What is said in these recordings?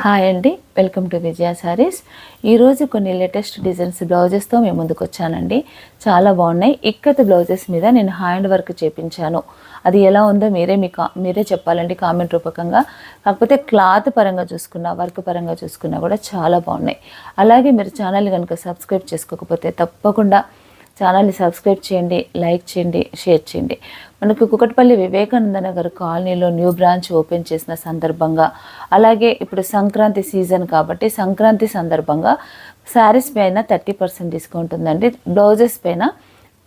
Hi అండి, welcome to విజయ సారీస్. ఈరోజు కొన్ని లేటెస్ట్ డిజైన్స్ బ్లౌజెస్తో మేము ముందుకు వచ్చానండి. చాలా బాగున్నాయి. ఇక్కత్ బ్లౌజెస్ మీద నేను హ్యాండ్ వర్క్ చేపించాను. అది ఎలా ఉందో మీరే చెప్పాలండి కామెంట్ రూపకంగా. కాకపోతే క్లాత్ పరంగా చూసుకున్నా, వర్క్ పరంగా చూసుకున్నా కూడా చాలా బాగున్నాయి. అలాగే మీరు ఛానల్ కనుక సబ్స్క్రైబ్ చేసుకోకపోతే తప్పకుండా ఛానల్ని సబ్స్క్రైబ్ చేయండి, లైక్ చేయండి, షేర్ చేయండి. మనకు కుకట్పల్లి వివేకానంద నగర్ కాలనీలో న్యూ బ్రాంచ్ ఓపెన్ చేసిన సందర్భంగా, అలాగే ఇప్పుడు సంక్రాంతి సీజన్ కాబట్టి సంక్రాంతి సందర్భంగా శారీస్ పైన 30% డిస్కౌంట్ ఉందండి. బ్లౌజెస్ పైన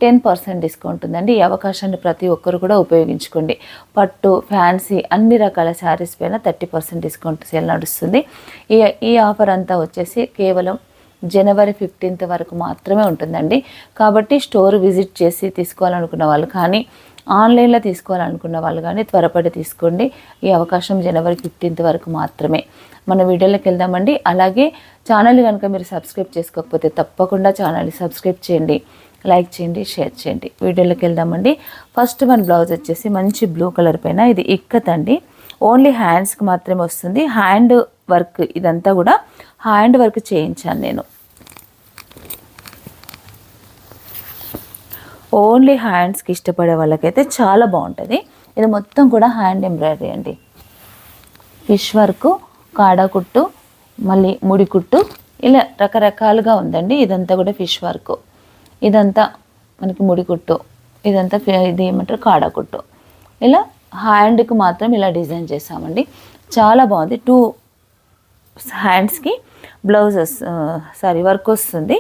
10% డిస్కౌంట్ ఉందండి. ఈ అవకాశాన్ని ప్రతి ఒక్కరు కూడా ఉపయోగించుకోండి. పట్టు, ఫ్యాన్సీ అన్ని రకాల శారీస్ పైన 30% డిస్కౌంట్ సేల్ నడుస్తుంది. ఈ ఆఫర్ అంతా వచ్చేసి కేవలం జనవరి 15th వరకు మాత్రమే ఉంటుందండి. కాబట్టి స్టోర్ విజిట్ చేసి తీసుకోవాలనుకున్న వాళ్ళు కానీ, ఆన్లైన్లో తీసుకోవాలనుకున్న వాళ్ళు కానీ త్వరపడి తీసుకోండి. ఈ అవకాశం జనవరి 15th వరకు మాత్రమే. మన వీడియోలోకి వెళ్దామండి. అలాగే ఛానల్ కనుక మీరు సబ్స్క్రైబ్ చేసుకోకపోతే తప్పకుండా ఛానల్ని సబ్స్క్రైబ్ చేయండి, లైక్ చేయండి, షేర్ చేయండి. వీడియోలోకి వెళ్దామండి. ఫస్ట్ వన్ బ్లౌజ్ వచ్చేసి మంచి బ్లూ కలర్ పైన, ఇది ఇక్కత్ అండి. ఓన్లీ హ్యాండ్స్కి మాత్రమే వస్తుంది. హ్యాండ్ వర్క్ ఇదంతా కూడా హ్యాండ్ వర్క్ చేయించాను నేను. ఓన్లీ హ్యాండ్స్కి ఇష్టపడే వాళ్ళకైతే చాలా బాగుంటుంది. ఇది మొత్తం కూడా హ్యాండ్ ఎంబ్రాయిడరీ అండి. ఫిష్ వర్క్, కాడా కుట్టు, మళ్ళీ ముడి కుట్టు, ఇలా రకరకాలుగా ఉందండి. ఇదంతా కూడా ఫిష్ వర్క్, ఇదంతా మనకి ముడి కుట్టు, ఇదంతా ఇది ఏమంటారు కాడా కుట్టు. ఇలా హ్యాండ్కి మాత్రం ఇలా డిజైన్ చేసామండి. చాలా బాగుంది. 2 హ్యాండ్స్కి బ్లౌజెస్ వర్క్ వస్తుంది.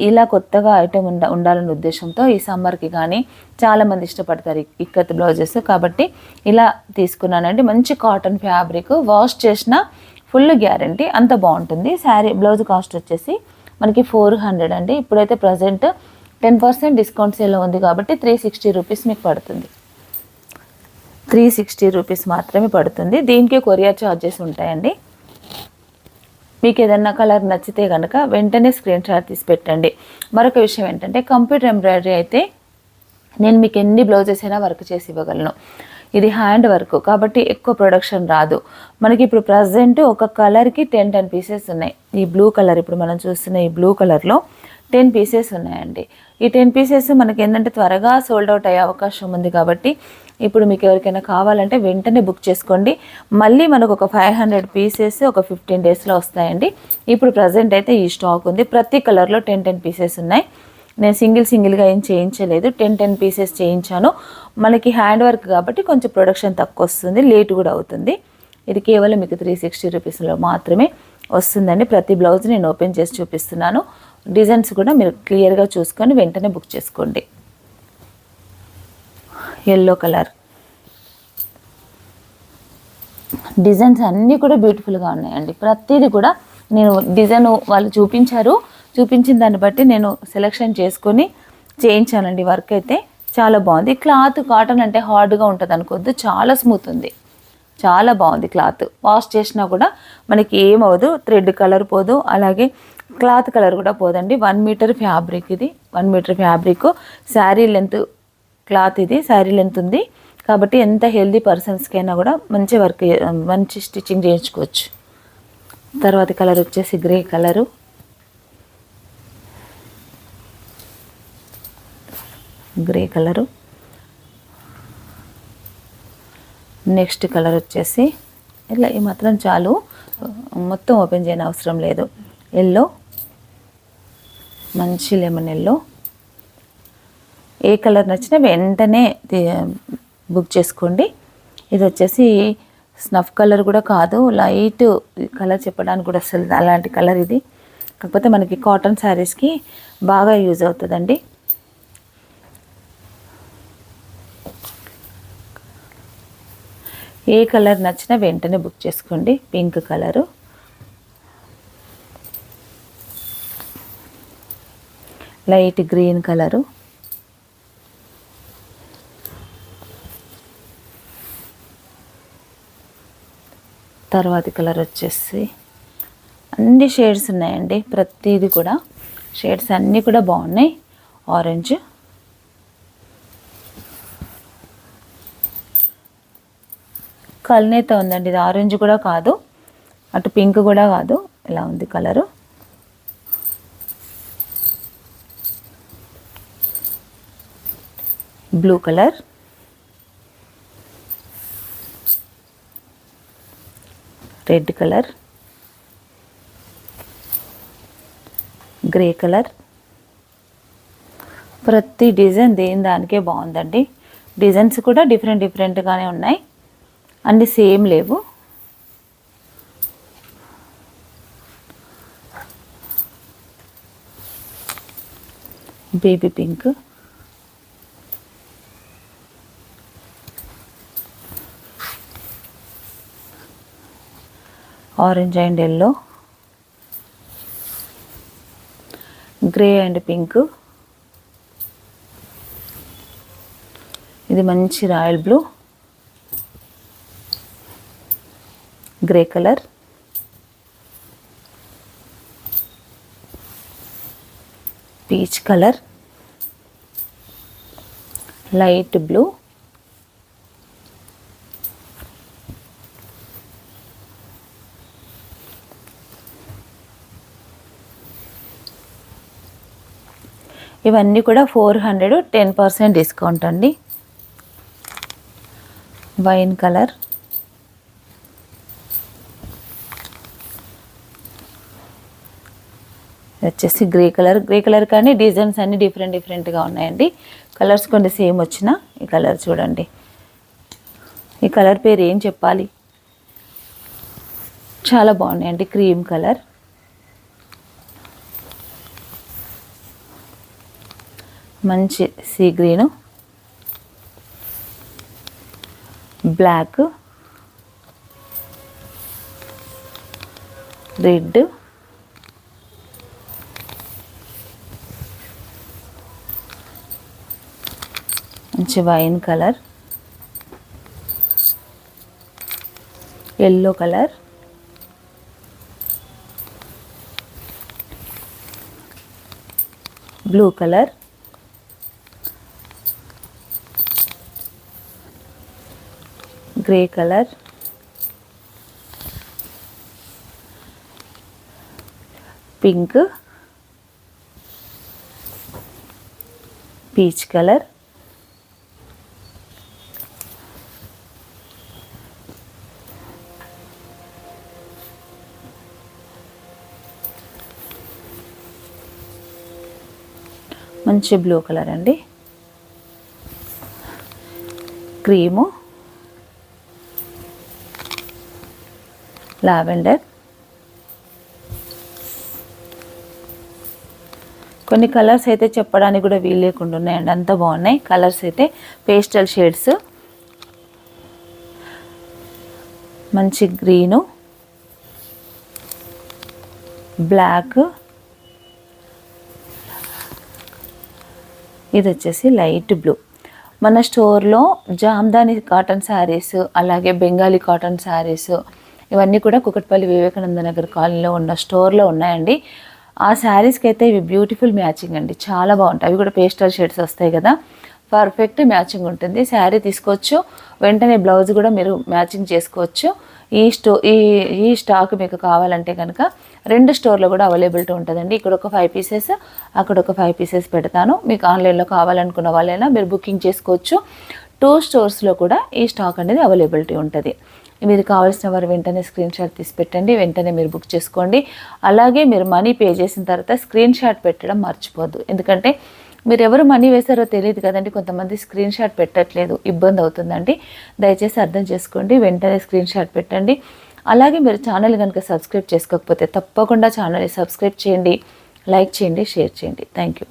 ఇలా కొత్తగా ఐటెం ఉండాలనే ఉద్దేశంతో ఈ సమ్మర్కి కానీ చాలామంది ఇష్టపడతారు ఇక్కత్ బ్లౌజెస్, కాబట్టి ఇలా తీసుకున్నానండి. మంచి కాటన్ ఫ్యాబ్రిక్, వాష్ చేసిన ఫుల్ గ్యారంటీ, అంత బాగుంటుంది. శారీ బ్లౌజ్ కాస్ట్ వచ్చేసి మనకి 400 అండి. ఇప్పుడైతే ప్రజెంట్ 10% డిస్కౌంట్ సేల్లో ఉంది కాబట్టి 360 రూపీస్ మీకు పడుతుంది. 360 రూపీస్ మాత్రమే పడుతుంది. దీనికి కొరియర్ ఛార్జెస్ ఉంటాయండి. మీకు ఏదన్నా కలర్ నచ్చితే కనుక వెంటనే స్క్రీన్ షాట్ తీసి పెట్టండి. మరొక విషయం ఏంటంటే, కంప్యూటర్ ఎంబ్రాయిడరీ అయితే నేను మీకు ఎన్ని బ్లౌజెస్ అయినా వర్క్ చేసి ఇవ్వగలను. ఇది హ్యాండ్ వర్క్ కాబట్టి ఎక్కువ ప్రొడక్షన్ రాదు. మనకి ఇప్పుడు ప్రజెంట్ ఒక కలర్కి 10 పీసెస్ ఉన్నాయి. ఈ బ్లూ కలర్, ఇప్పుడు మనం చూస్తున్న ఈ బ్లూ కలర్లో 10 పీసెస్ ఉన్నాయండి. ఈ 10 పీసెస్ మనకి ఏంటంటే త్వరగా సోల్డ్ అవుట్ అయ్యే అవకాశం ఉంది. కాబట్టి ఇప్పుడు మీకు ఎవరికైనా కావాలంటే వెంటనే బుక్ చేసుకోండి. మళ్ళీ మనకు ఒక 500 పీసెస్ ఒక 15 డేస్లో వస్తాయండి. ఇప్పుడు ప్రజెంట్ అయితే ఈ స్టాక్ ఉంది. ప్రతి కలర్లో 10 పీసెస్ ఉన్నాయి. నేను సింగిల్గా ఏం చేయించలేదు, 10 పీసెస్ చేయించాను. మనకి హ్యాండ్ వర్క్ కాబట్టి కొంచెం ప్రొడక్షన్ తక్కువ వస్తుంది, లేట్ కూడా అవుతుంది. ఇది కేవలం మీకు 360 రూపీస్లో మాత్రమే వస్తుందండి. ప్రతి బ్లౌజ్ నేను ఓపెన్ చేసి చూపిస్తున్నాను. డిజైన్స్ కూడా మీరు క్లియర్గా చూసుకొని వెంటనే బుక్ చేసుకోండి. ఎల్లో కలర్ డిజైన్స్ అన్నీ కూడా బ్యూటిఫుల్గా ఉన్నాయండి. ప్రతిదీ కూడా నేను డిజైన్ వాళ్ళు చూపించిన దాన్ని బట్టి నేను సెలెక్షన్ చేసుకొని చేయించానండి. వర్క్ అయితే చాలా బాగుంది. క్లాత్ కాటన్ అంటే హార్డ్గా ఉంటుంది అనుకోవద్దు, చాలా స్మూత్ ఉంది, చాలా బాగుంది. క్లాత్ వాష్ చేసినా కూడా మనకి ఏమవదు, థ్రెడ్ కలర్ పోదు, అలాగే క్లాత్ కలర్ కూడా పోదండి. 1 మీటర్ ఫ్యాబ్రిక్, ఇది 1 meter fabric. Sari length cloth, ఇది శారీ లెంత్ ఉంది కాబట్టి ఎంత హెల్దీ పర్సన్స్కైనా కూడా మంచి వర్క్, మంచి స్టిచ్చింగ్ చేయించుకోవచ్చు. తర్వాత కలర్ వచ్చేసి గ్రే కలరు, నెక్స్ట్ కలర్ వచ్చేసి ఇలా ఈ మాత్రం చాలు, మొత్తం ఓపెన్ చేయని అవసరం లేదు. ఎల్లో, మంచి లెమన్ ఎల్లో. ఏ కలర్ నచ్చినా వెంటనే బుక్ చేసుకోండి. ఇది వచ్చేసి స్నఫ్ కలర్ కూడా కాదు, లైట్ కలర్ చెప్పడానికి కూడా అసలు అలాంటి కలర్ ఇది. కాకపోతే మనకి కాటన్ శారీస్కి బాగా యూజ్ అవుతుందండి. ఏ కలర్ నచ్చినా వెంటనే బుక్ చేసుకోండి. Pink colour, light green colour, తర్వాతి కలర్ వచ్చేసి అన్ని షేడ్స్ ఉన్నాయండి. ప్రతిదీ కూడా షేడ్స్ అన్నీ కూడా బాగున్నాయి. ఆరెంజ్, కల్నేత ఉందండి, ఇది ఆరెంజ్ కూడా కాదు, అటు పింక్ కూడా కాదు, ఇలా ఉంది colour. Blue colour, red colour, grey colour. ప్రతి డిజైన్ దేని దానికే బాగుందండి. డిజైన్స్ కూడా డిఫరెంట్గానే ఉన్నాయి, అన్నీ సేమ్ లేవు. Baby pink, orange and yellow, grey and pink, ఇది మంచి royal blue, grey colour, peach colour, light blue, ఇవన్నీ కూడా 400, 10% డిస్కౌంట్ అండి. వైన్ కలర్, వచ్చేసి గ్రే కలర్ కానీ డిజైన్స్ అన్నీ డిఫరెంట్గా ఉన్నాయండి. కలర్స్ కొన్ని సేమ్ వచ్చినా ఈ కలర్ చూడండి, ఈ కలర్ పేరు ఏం చెప్పాలి, చాలా బాగున్నాయండి. క్రీమ్ కలర్, మంచి సీ గ్రీను, బ్లాక్, రెడ్, మంచి wine colour, yellow colour, blue colour, grey colour, pink, peach colour, మంచి బ్లూ కలర్ అండి, క్రీము, లావెండర్. కొన్ని కలర్స్ అయితే చెప్పడానికి కూడా వీలు లేకుండా ఉన్నాయండి, అంత బాగున్నాయి కలర్స్ అయితే. పేస్టల్ షేడ్స్, మంచి గ్రీను, బ్లాక్, ఇది వచ్చేసి లైట్ బ్లూ. మన స్టోర్లో జామ్దాని కాటన్ శారీస్, అలాగే బెంగాలీ కాటన్ శారీస్, ఇవన్నీ కూడా కుకట్పల్లి వివేకానంద నగర్ కాలనీలో ఉన్న స్టోర్లో ఉన్నాయండి. ఆ శారీస్కి అయితే ఇవి బ్యూటిఫుల్ మ్యాచింగ్ అండి, చాలా బాగుంటాయి. అవి కూడా పేస్టల్ షేడ్స్ వస్తాయి కదా, పర్ఫెక్ట్ మ్యాచింగ్ ఉంటుంది. శారీ తీసుకోవచ్చు, వెంటనే బ్లౌజ్ కూడా మీరు మ్యాచింగ్ చేసుకోవచ్చు. ఈ స్టాక్ మీకు కావాలంటే కనుక 2 స్టోర్లో కూడా అవైలబిలిటీ ఉంటుందండి. ఇక్కడ ఒక 5 పీసెస్, అక్కడ ఒక 5 పీసెస్ పెడతాను. మీకు ఆన్లైన్లో కావాలనుకున్న వాళ్ళైనా మీరు బుకింగ్ చేసుకోవచ్చు. 2 స్టోర్స్లో కూడా ఈ స్టాక్ అనేది అవైలబిలిటీ ఉంటుంది. మీరు కావాల్సిన వారు వెంటనే స్క్రీన్ షాట్ తీసి పెట్టండి, వెంటనే మీరు బుక్ చేసుకోండి. అలాగే మీరు మనీ పే చేసిన తర్వాత స్క్రీన్ షాట్ పెట్టడం మర్చిపోద్దు, ఎందుకంటే మీరు ఎవరు మనీ వేశారో తెలియదు కదండి. కొంతమంది స్క్రీన్ షాట్ పెట్టట్లేదు, ఇబ్బంది అవుతుందండి. దయచేసి అర్థం చేసుకోండి, వెంటనే స్క్రీన్ షాట్ పెట్టండి. అలాగే మీరు ఛానల్ కనుక సబ్స్క్రైబ్ చేసుకోకపోతే తప్పకుండా ఛానల్ని సబ్స్క్రైబ్ చేయండి, లైక్ చేయండి, షేర్ చేయండి. Thank you.